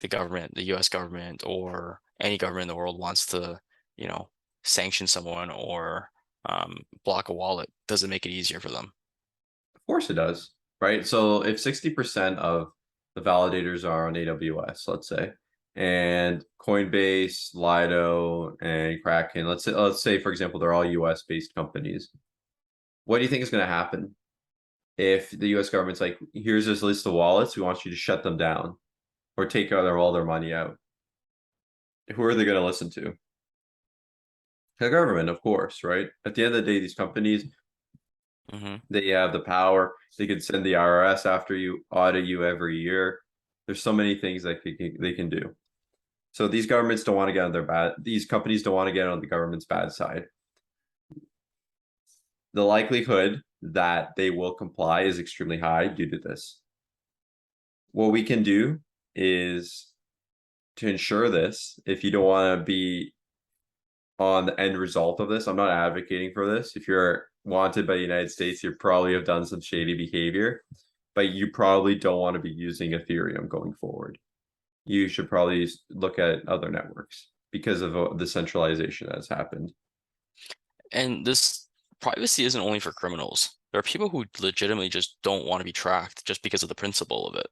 the government, the US government, or any government in the world wants to, you know, sanction someone or block a wallet? Does it make it easier for them? Of course it does, right? So if 60% of the validators are on AWS, let's say, and Coinbase, Lido, and Kraken, let's say for example, they're all US based companies. What do you think is going to happen if the US government's like, here's this list of wallets, we want you to shut them down or take all their money out? Who are they going to listen to? The government, of course, right? At the end of the day, these companies, Hmm. they have the power. They can send the IRS after you, audit you every year. There's so many things that they can do. So these governments don't want to get on their bad. These companies don't want to get on the government's bad side. The likelihood that they will comply is extremely high due to this. What we can do is to ensure this. If you don't want to be on the end result of this, I'm not advocating for this. If you're wanted by the United States, you probably have done some shady behavior, but you probably don't want to be using Ethereum going forward. You should probably look at other networks because of the centralization that's happened. And this privacy isn't only for criminals. There are people who legitimately just don't want to be tracked just because of the principle of it.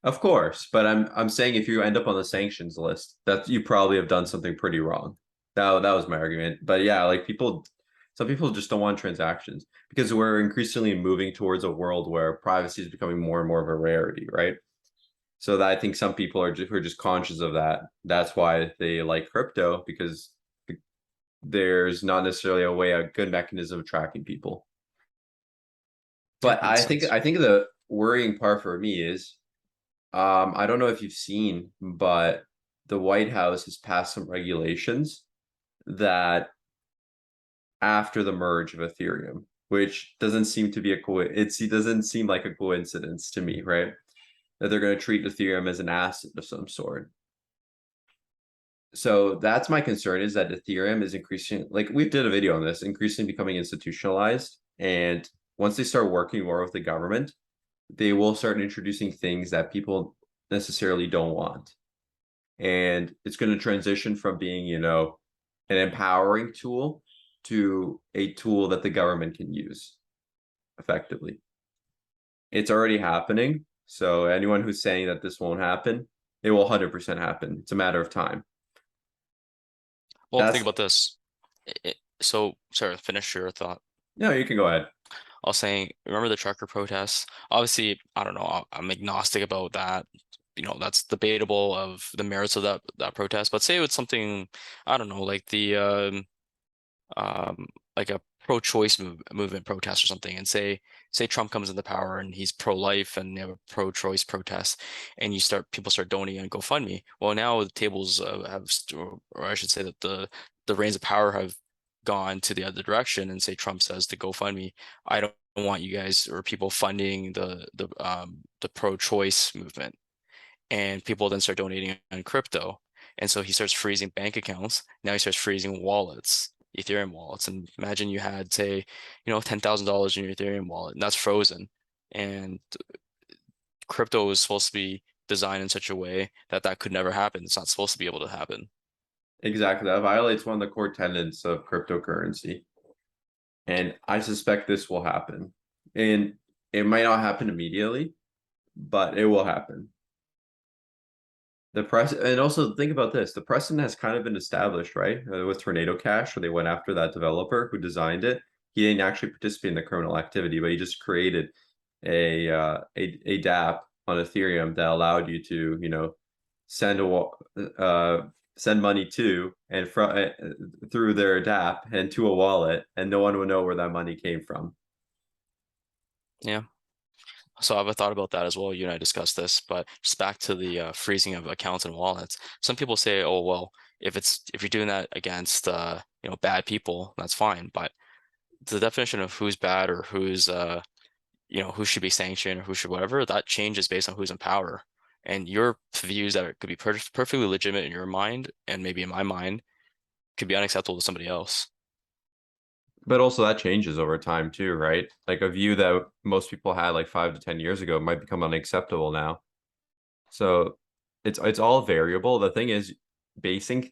Of course, but I'm saying if you end up on the sanctions list, that you probably have done something pretty wrong. That was my argument. But yeah, like some people just don't want transactions because we're increasingly moving towards a world where privacy is becoming more and more of a rarity, right? So that I think some people who are just conscious of that. That's why they like crypto because there's not necessarily a good mechanism of tracking people. Yeah, But makes sense. I think the worrying part for me is I don't know if you've seen, but the White House has passed some regulations that after the merge of Ethereum, which doesn't seem to be it doesn't seem like a coincidence to me, right? That they're going to treat Ethereum as an asset of some sort. So that's my concern is that Ethereum is increasing, like we did a video on this, increasingly becoming institutionalized. And once they start working more with the government, they will start introducing things that people necessarily don't want. And it's going to transition from being, an empowering tool to a tool that the government can use effectively. It's already happening. So anyone who's saying that this won't happen, it will 100% happen. It's a matter of time. Well, think That's about this. So, sorry, finish your thought. No, you can go ahead. I was saying, remember the trucker protests? Obviously, I don't know. I'm agnostic about that. That's debatable of the merits of that protest. But say it's something, I don't know, like the like a pro-choice movement protest or something, and say Trump comes into power and he's pro-life and you have a pro-choice protest, and people start donating on GoFundMe. Well, now the tables or I should say that the reins of power have gone to the other direction, and say Trump says to GoFundMe, I don't want you guys or people funding the pro-choice movement, and people then start donating on crypto. And so he starts freezing bank accounts. Now he starts freezing wallets, Ethereum wallets. And imagine you had, say, $10,000 in your Ethereum wallet, and that's frozen. And crypto is supposed to be designed in such a way that that could never happen. It's not supposed to be able to happen. Exactly. That violates one of the core tenets of cryptocurrency. And I suspect this will happen. And it might not happen immediately, but it will happen. The press, and also think about this, the precedent has kind of been established, right? With Tornado Cash, where they went after that developer who designed it. He didn't actually participate in the criminal activity, but he just created a dApp on Ethereum that allowed you to, send send money to and from through their dApp and to a wallet, and no one would know where that money came from. Yeah. So I've thought about that as well. You and I discussed this, but just back to the freezing of accounts and wallets. Some people say, "Oh, well, if you're doing that against bad people, that's fine." But the definition of who's bad or who's who should be sanctioned or who should whatever, that changes based on who's in power. And your views that could be perfectly legitimate in your mind and maybe in my mind could be unacceptable to somebody else. But also that changes over time too, right? Like a view that most people had like 5 to 10 years ago might become unacceptable now. So it's all variable. The thing is, basing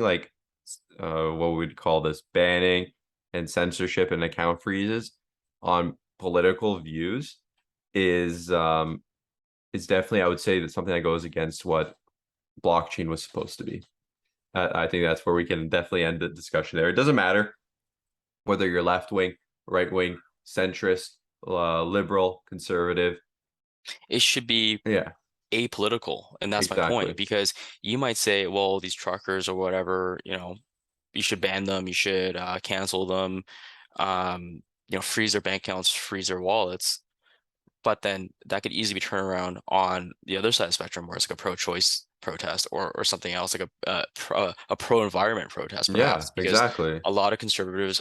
like what we'd call this banning and censorship and account freezes on political views is definitely, I would say, that something that goes against what blockchain was supposed to be. I think that's where we can definitely end the discussion there. It doesn't matter whether you're left wing, right wing, centrist, liberal, conservative. It should be Yeah, apolitical, and that's my exactly. point, because you might say, well, these truckers or whatever, you should ban them, you should cancel them, freeze their bank accounts, freeze their wallets. But then that could easily be turned around on the other side of the spectrum, where it's like a pro-choice protest or something else, like a pro-environment protest, Yeah, perhaps, because exactly. a lot of conservatives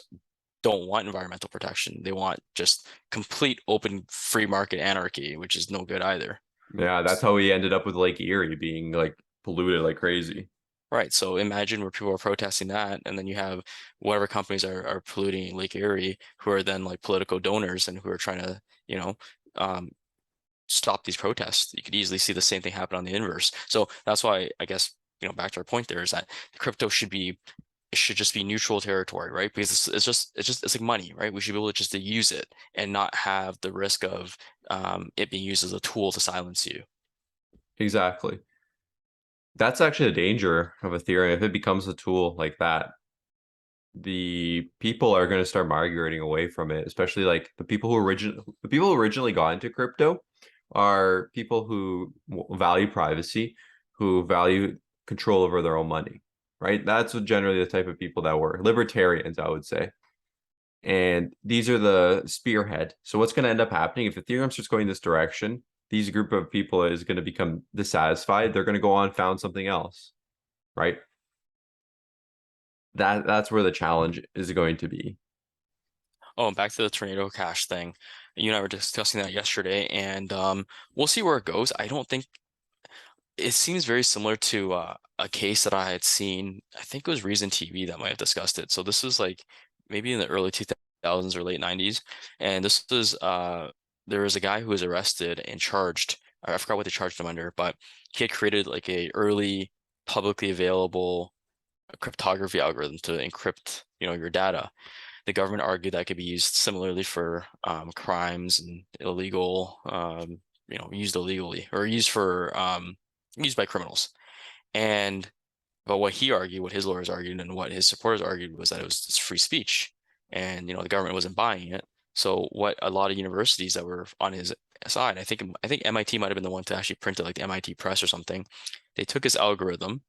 don't want environmental protection. They want just complete open free market anarchy, which is no good either. Yeah, that's how we ended up with Lake Erie being like polluted like crazy. Right. So imagine where people are protesting that, and then you have whatever companies are polluting Lake Erie, who are then like political donors and who are trying to, um, stop these protests. You could easily see the same thing happen on the inverse. So that's why I guess, back to our point there is that crypto it should just be neutral territory, right? Because it's like money, right? We should be able to just to use it and not have the risk of it being used as a tool to silence you. Exactly. That's actually the danger of Ethereum. If it becomes a tool like that, the people are going to start migrating away from it, especially like the people who originally got into crypto are people who value privacy, who value control over their own money, right? That's generally the type of people that were libertarians, I would say. And these are the spearhead. So what's going to end up happening if Ethereum starts going this direction? These group of people is going to become dissatisfied. They're going to go on and found something else, right? That's where the challenge is going to be. Oh, and back to the Tornado Cash thing. You and I were discussing that yesterday, and we'll see where it goes. I don't think it seems very similar to a case that I had seen. I think it was Reason TV that might have discussed it. So this was like maybe in the early 2000s or late 90s, and this was there was a guy who was arrested and charged. I forgot what they charged him under, but he had created like a early publicly available cryptography algorithm to encrypt, your data. The government argued that could be used similarly for crimes and illegal, used illegally or used by criminals. And but what he argued, what his lawyers argued, and what his supporters argued was that it was just free speech, and the government wasn't buying it. So what a lot of universities that were on his side, I think MIT might have been the one to actually print it, like the MIT Press or something. They took his algorithm,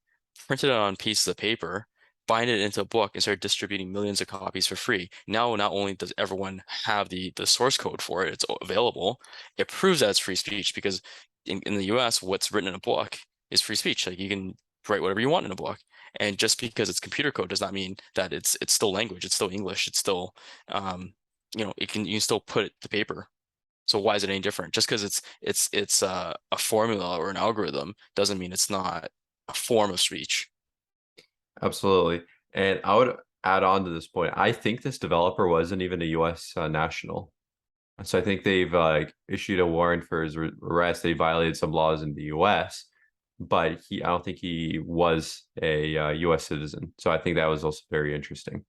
printed it on pieces of paper, bind it into a book, and started distributing millions of copies for free. Now, not only does everyone have the source code for it, it's available. It proves that it's free speech because in the US, what's written in a book is free speech. Like you can write whatever you want in a book. And just because it's computer code does not mean that it's still language. It's still English. It's still you can still put it to paper. So why is it any different? Just because it's a formula or an algorithm doesn't mean it's not a form of speech. Absolutely. And I would add on to this point. I think this developer wasn't even a US national. So I think they've issued a warrant for his arrest. They violated some laws in the U.S., but I don't think he was a U.S. citizen. So I think that was also very interesting.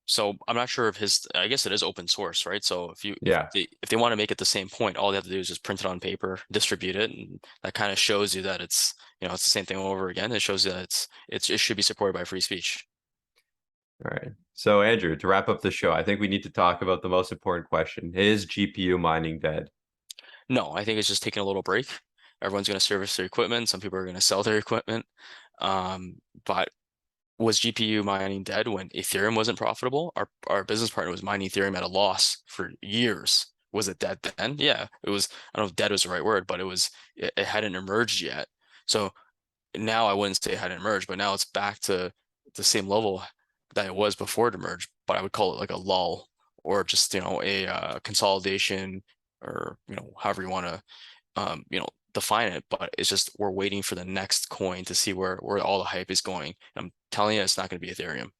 So I'm not sure if I guess it is open source, right? So Yeah, if they want to make it the same point, all they have to do is just print it on paper, distribute it, and that kind of shows you that it's, it's the same thing over again. It shows you that it should be supported by free speech. all right. So Andrew, to wrap up the show, I think we need to talk about the most important question. Is GPU mining dead? No, I think it's just taking a little break. Everyone's going to service their equipment. Some people are going to sell their equipment. But was GPU mining dead when Ethereum wasn't profitable? Our business partner was mining Ethereum at a loss for years. Was it dead then? Yeah, it was. I don't know if dead was the right word, but it hadn't emerged yet. So now I wouldn't say it hadn't emerged, but now it's back to the same level that it was before it emerged. But I would call it like a lull or just, a consolidation or, however you want to define it, but it's just we're waiting for the next coin to see where all the hype is going. I'm telling you, it's not going to be Ethereum.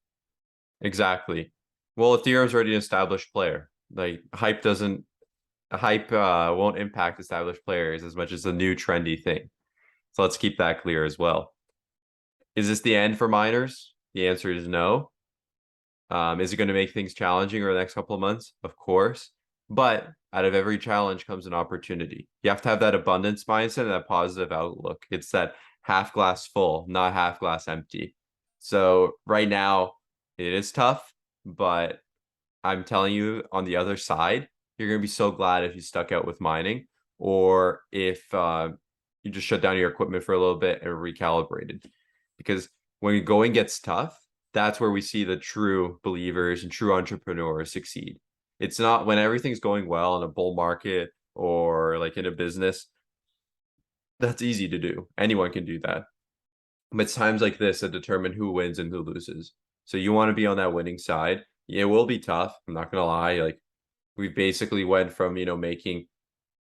Exactly. Well, Ethereum's already an established player. Like hype won't impact established players as much as the new trendy thing. So let's keep that clear as well. Is this the end for miners? The answer is no. Is it going to make things challenging over the next couple of months? Of course. But out of every challenge comes an opportunity. You have to have that abundance mindset and that positive outlook. It's that half glass full, not half glass empty. So right now it is tough, but I'm telling you on the other side, you're going to be so glad if you stuck out with mining or if you just shut down your equipment for a little bit and recalibrated. Because when going gets tough, that's where we see the true believers and true entrepreneurs succeed. It's not when everything's going well in a bull market or like in a business. That's easy to do. Anyone can do that. But it's times like this that determine who wins and who loses. So you want to be on that winning side. It will be tough. I'm not gonna lie. Like we basically went from, making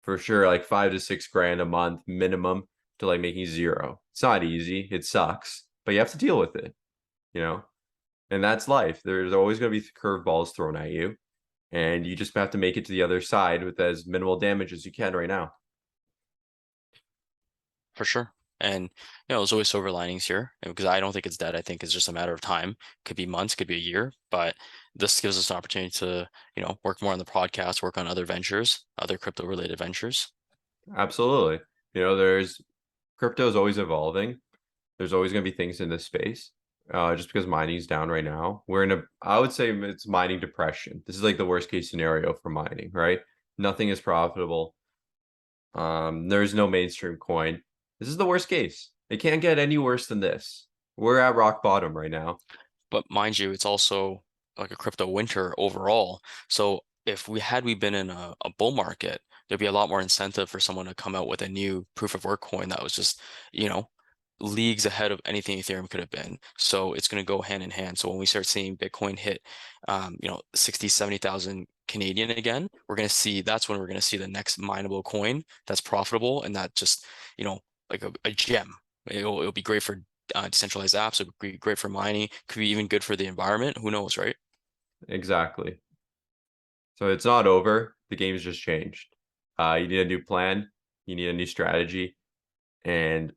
for sure like 5 to 6 grand a month minimum to like making zero. It's not easy. It sucks, but you have to deal with it, you know? And that's life. There's always going to be curveballs thrown at you, and you just have to make it to the other side with as minimal damage as you can right now. For sure. And there's always silver linings here because I don't think it's dead. I think it's just a matter of time. Could be months, could be a year, but this gives us an opportunity to, work more on the podcast, work on other ventures, other crypto related ventures. Absolutely. There's crypto is always evolving. There's always going to be things in this space. Just because mining is down right now, I would say it's mining depression. This is like the worst case scenario for mining, right? Nothing is profitable. There's no mainstream coin. This is the worst case. It can't get any worse than this. We're at rock bottom right now. But mind you, it's also like a crypto winter overall. So if we been in a bull market, there'd be a lot more incentive for someone to come out with a new proof of work coin that was just, leagues ahead of anything Ethereum could have been. So it's going to go hand in hand. So when we start seeing Bitcoin hit, 60, 70,000 Canadian again, that's when we're going to see the next mineable coin that's profitable and that just, like a gem. It'll be great for decentralized apps. It would be great for mining. Could be even good for the environment. Who knows, right? Exactly. So it's not over. The game's just changed. You need a new plan. You need a new strategy and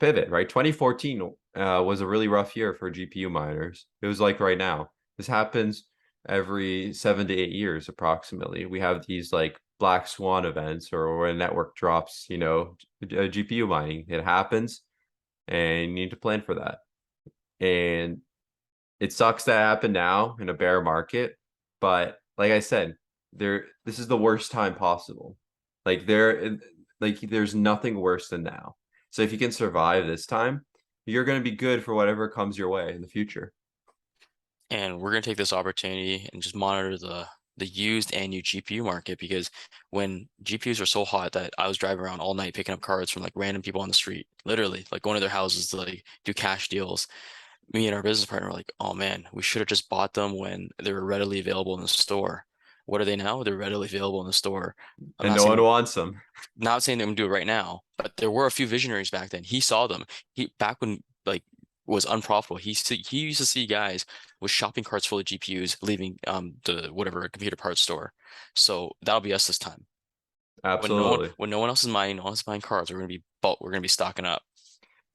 pivot, right? 2014 was a really rough year for GPU miners. It was like right now. This happens every 7 to 8 years approximately. We have these like black swan events or when a network drops, GPU mining. It happens and you need to plan for that. And it sucks that happened now in a bear market, but like I said, this is the worst time possible. Like there's nothing worse than now. So if you can survive this time, you're going to be good for whatever comes your way in the future. And we're going to take this opportunity and just monitor the used and new GPU market because when GPUs were so hot that I was driving around all night picking up cards from like random people on the street, literally like going to their houses to like do cash deals. Me and our business partner were like, oh man, we should have just bought them when they were readily available in the store. What are they now? They're readily available in the store. I'm And not no saying one wants them. not saying they're gonna do it right now, but there were a few visionaries back then. He saw them. He back when like was unprofitable. He used to see guys with shopping carts full of GPUs leaving the whatever computer parts store. So that'll be us this time. Absolutely. When no one else is mining, no one else is buying cards, we're gonna be stocking up.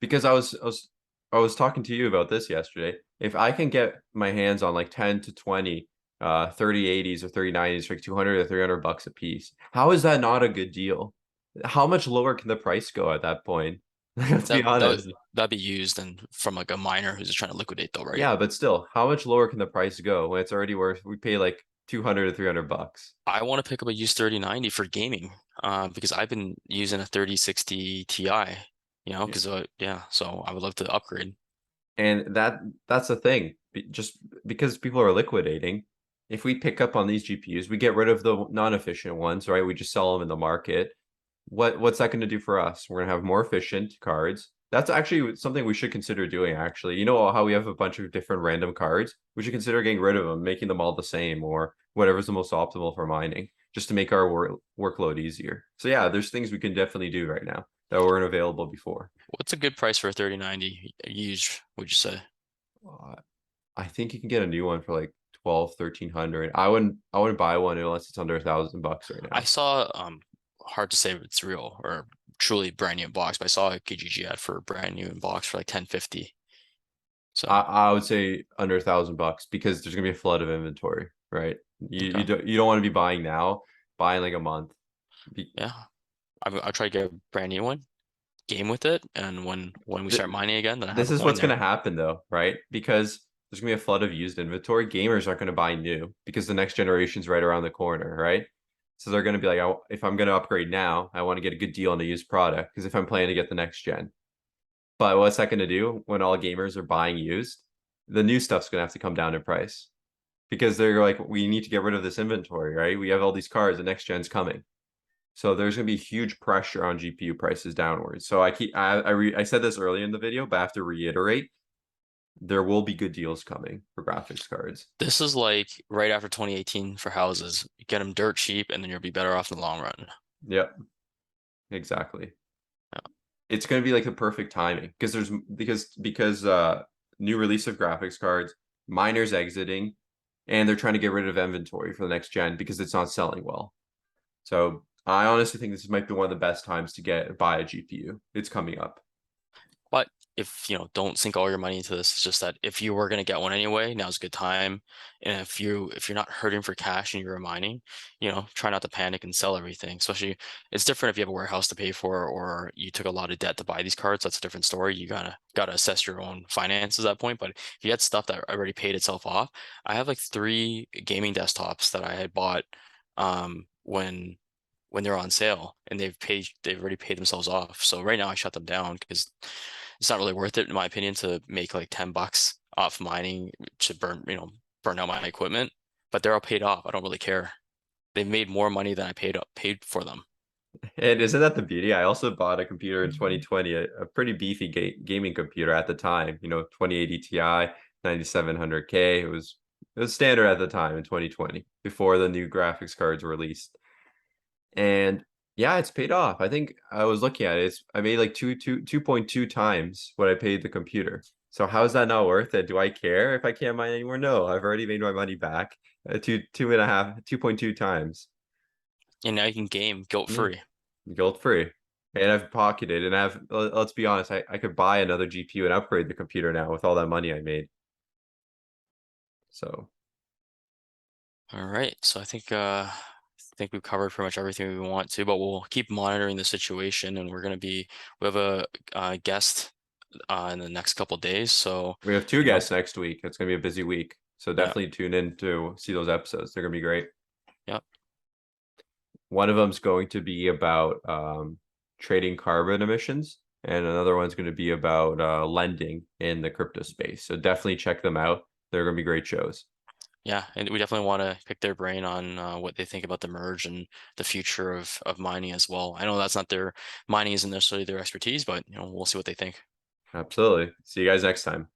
Because I was talking to you about this yesterday. If I can get my hands on like 10 to 20 3080s or 3090s for like 200 or 300 bucks a piece, how is that not a good deal? How much lower can the price go at that point? Let's be honest. That'd be used and from like a miner who's just trying to liquidate though, right? Yeah, but still, how much lower can the price go when it's already worth we pay like 200 to 300 bucks? I want to pick up a used 3090 for gaming, because I've been using a 3060 Ti, because yeah, so I would love to upgrade. And that's the thing. Just because people are liquidating, if we pick up on these GPUs, we get rid of the non-efficient ones, right? We just sell them in the market. What's that going to do for us? We're going to have more efficient cards. That's actually something we should consider doing, actually. You know how we have a bunch of different random cards? We should consider getting rid of them, making them all the same, or whatever's the most optimal for mining, just to make our workload easier. So yeah, there's things we can definitely do right now that weren't available before. What's a good price for a 3090 used, would you say? Uh, I think you can get a new one for like 12, 1300. I wouldn't buy one unless it's under $1,000 right I now. saw, hard to say if it's real or truly brand new in box, but I saw a KGG ad for a brand new in box for like 1050. I, So, I would say under $1,000 because there's gonna be a flood of inventory, right? You okay. you don't want to be buying now, buying like a month. Be, Yeah. I'll try to get a brand new one, game with it, and when we th start mining again, then I have this a is coin what's there. gonna happen though, right? Because there's gonna be a flood of used inventory. Gamers aren't gonna buy new because the next generation's right around the corner, right? So they're gonna be like, if I'm gonna upgrade now, I want to get a good deal on a used product because if I'm planning to get the next gen. But what's that going to do when all gamers are buying used? The new stuff's going to have to come down in price because they're like, we need to get rid of this inventory, right? We have all these cars, the next gen's coming. So there's going to be huge pressure on GPU prices downwards. So I said this early in the video, but I have to reiterate, there will be good deals coming for graphics cards. This is like right after 2018 for houses. You get them dirt cheap, and then you'll be better off in the long run. Yep, exactly. Yeah. It's going to be like the perfect timing because new release of graphics cards, miners exiting, and they're trying to get rid of inventory for the next gen because it's not selling well. So I honestly think this might be one of the best times to buy a GPU. It's coming up. But if don't sink all your money into this. It's just that if you were gonna get one anyway, now's a good time. And if you're not hurting for cash and you're mining, try not to panic and sell everything. Especially, it's different if you have a warehouse to pay for or you took a lot of debt to buy these cards. That's a different story. You gotta assess your own finances at that point. But if you had stuff that already paid itself off, I have like 3 gaming desktops that I had bought when they're on sale and they've already paid themselves off. So right now I shut them down because it's not really worth it in my opinion to make like $10 off mining to burn out my equipment. But they're all paid off. I don't really care. They've made more money than I paid for them. And isn't that the beauty? I also bought a computer in 2020, a pretty beefy gaming computer at the time, 2080 Ti, 9700K. It was standard at the time in 2020 before the new graphics cards were released. And yeah, it's paid off. I think I was looking at it. I made like 2.2 times what I paid the computer. So how is that not worth it? Do I care if I can't mine anymore? No, I've already made my money back. Two and a half, 2.2 times. And now you can game guilt Yeah, free. guilt free. And I've pocketed and let's be honest, I could buy another GPU and upgrade the computer now with all that money I made. So All right. So I think we've covered pretty much everything we want to, but we'll keep monitoring the situation and we have a guest in the next couple days. So, we have two you know, guests next week. It's gonna be a busy week. So yeah, definitely tune in to see those episodes. They're gonna be great. yeah. One of them's going to be about trading carbon emissions, and another one's going to be about lending in the crypto space. So definitely check them out. They're going to be great shows. Yeah, and we definitely want to pick their brain on what they think about the merge and the future of mining as well. I know that's not mining isn't necessarily their expertise, but we'll see what they think. Absolutely. See you guys next time.